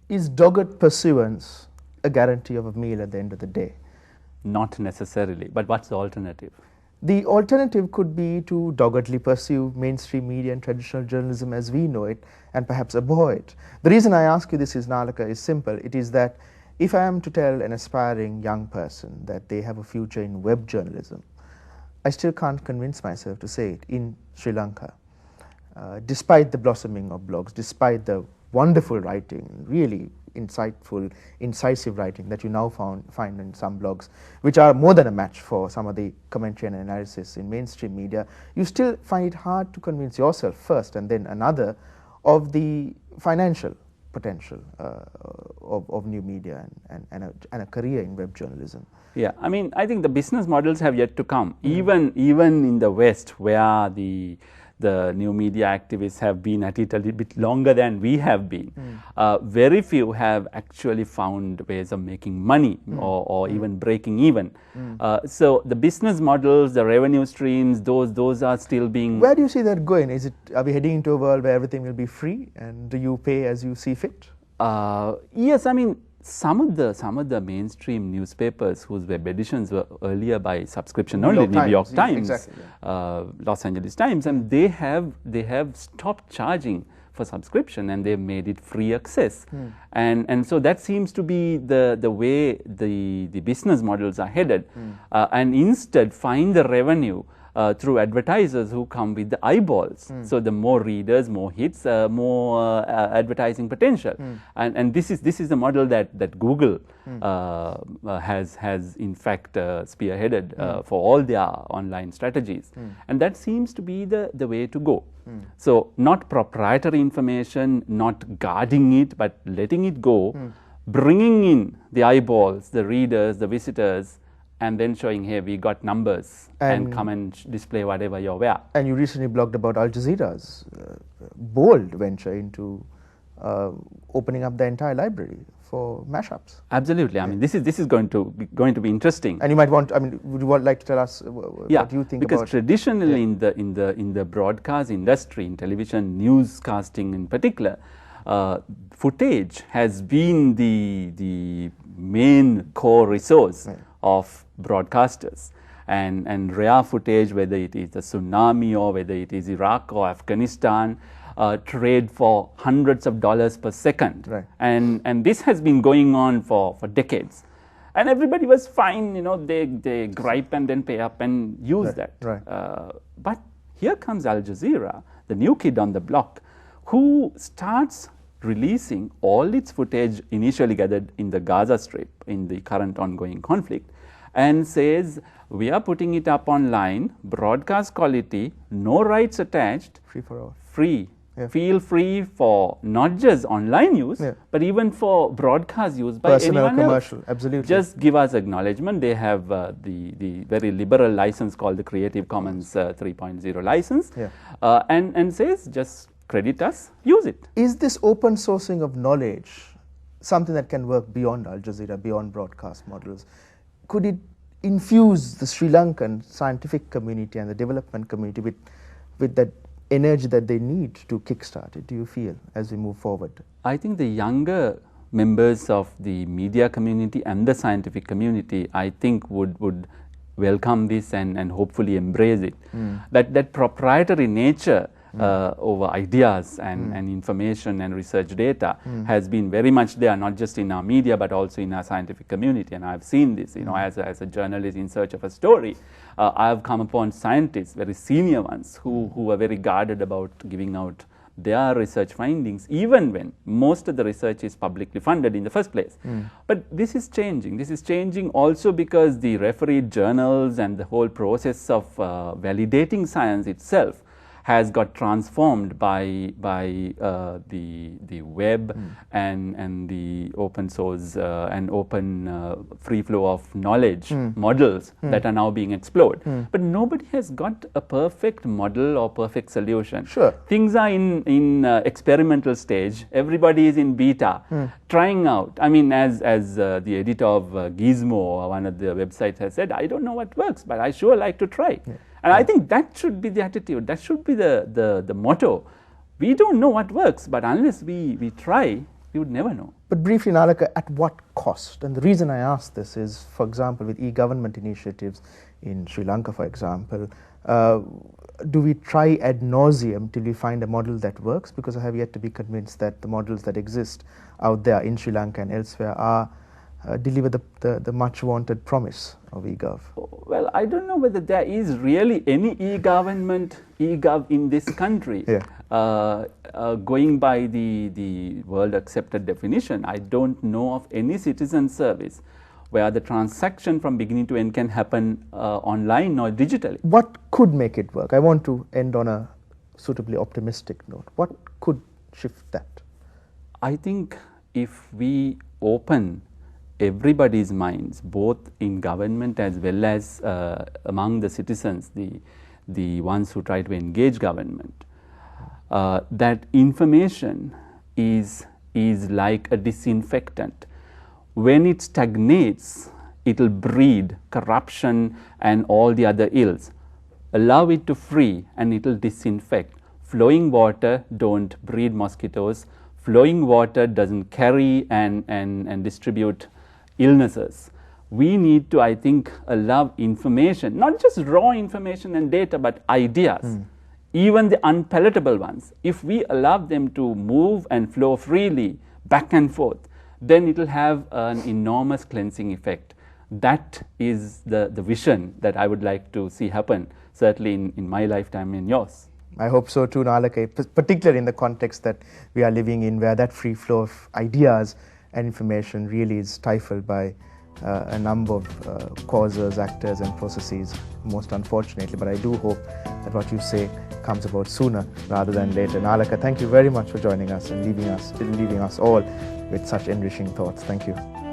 Is dogged pursuance a guarantee of a meal at the end of the day? Not necessarily, but what's the alternative? The alternative could be to doggedly pursue mainstream media and traditional journalism as we know it, and perhaps abhor it. The reason I ask you this is, Nalaka, is simple. It is that if I am to tell an aspiring young person that they have a future in web journalism, I still can't convince myself to say it in Sri Lanka. Despite the blossoming of blogs, despite the wonderful writing, really insightful, incisive writing that you now find in some blogs, which are more than a match for some of the commentary and analysis in mainstream media, you still find it hard to convince yourself first and then another of the financial potential of new media and a career in web journalism. Yeah, I mean, I think the business models have yet to come. Even in the West, where the new media activists have been at it a little bit longer than we have been. Very few have actually found ways of making money or even breaking even. So the business models, the revenue streams, those are still being... Where do you see that going? Are we heading into a world where everything will be free and do you pay as you see fit? Yes, I mean, some of the mainstream newspapers whose web editions were earlier by subscription only, New York Times, exactly, yeah. Los Angeles Times, and they have stopped charging for subscription and they've made it free access, and so that seems to be the way the business models are headed, and instead find the revenue through advertisers who come with the eyeballs. So the more readers, more hits, more advertising potential. And this is the model that Google has in fact spearheaded for all their online strategies. And that seems to be the way to go. So not proprietary information, not guarding it, but letting it go, bringing in the eyeballs, the readers, the visitors, and then showing, hey, we got numbers, and come and display whatever you wear. And you recently blogged about Al Jazeera's bold venture into opening up the entire library for mashups. Absolutely. I mean, this is going to be interesting. And you might want, I mean, would you like to tell us what you think because about? Traditionally in the broadcast industry, in television newscasting in particular, footage has been the main core resource of broadcasters, and rare footage, whether it is the tsunami or whether it is Iraq or Afghanistan, trade for hundreds of dollars per second, and this has been going on for decades, and everybody was fine, you know, they gripe and then pay up and use that. But here comes Al Jazeera, the new kid on the block, who starts releasing all its footage initially gathered in the Gaza Strip in the current ongoing conflict, and says, we are putting it up online, broadcast quality, no rights attached, Free for all. Free. Feel free for not just online use, but even for broadcast use by personal, anyone commercial, else. Absolutely. Just give us acknowledgement. They have the very liberal license called the Creative Commons 3.0 license, and says, just credit us, use it. Is this open sourcing of knowledge something that can work beyond Al Jazeera, beyond broadcast models? Could it infuse the Sri Lankan scientific community and the development community with that energy that they need to kickstart it, do you feel, as we move forward? I think the younger members of the media community and the scientific community, I think would welcome this and hopefully embrace it. That proprietary nature over ideas and information and research data has been very much there, not just in our media but also in our scientific community. And I've seen this, you know, as a journalist in search of a story. I've come upon scientists, very senior ones, who are very guarded about giving out their research findings, even when most of the research is publicly funded in the first place. But this is changing. This is changing also because the refereed journals and the whole process of validating science itself has got transformed by the web and the open source and open free flow of knowledge models that are now being explored. But nobody has got a perfect model or perfect solution. Sure. Things are in experimental stage. Everybody is in beta, trying out. I mean, as the editor of Gizmo, one of the websites, has said, I don't know what works, but I sure like to try. And I think that should be the attitude. That should be the motto. We don't know what works, but unless we try, we would never know. But briefly, Nalaka, at what cost? And the reason I ask this is, for example, with e-government initiatives in Sri Lanka, for example, do we try ad nauseum till we find a model that works? Because I have yet to be convinced that the models that exist out there in Sri Lanka and elsewhere are deliver the much wanted promise of eGov. Well, I don't know whether there is really any eGov in this country. Yeah. Going by the world accepted definition, I don't know of any citizen service where the transaction from beginning to end can happen online or digitally. What could make it work? I want to end on a suitably optimistic note. What could shift that? I think if we open everybody's minds, both in government as well as among the citizens, the ones who try to engage government, that information is like a disinfectant. When it stagnates, it will breed corruption and all the other ills. Allow it to free and it will disinfect. Flowing water don't breed mosquitoes. Flowing water doesn't carry and distribute illnesses. We need to, I think, allow information, not just raw information and data, but ideas, even the unpalatable ones. If we allow them to move and flow freely back and forth, then it will have an enormous cleansing effect. That is the vision that I would like to see happen, certainly in my lifetime and yours. I hope so too, Nalaka, particularly in the context that we are living in, where that free flow of ideas and information really is stifled by a number of causes, actors and processes, most unfortunately. But I do hope that what you say comes about sooner rather than later. Nalaka, thank you very much for joining us and leaving us all with such enriching thoughts. Thank you.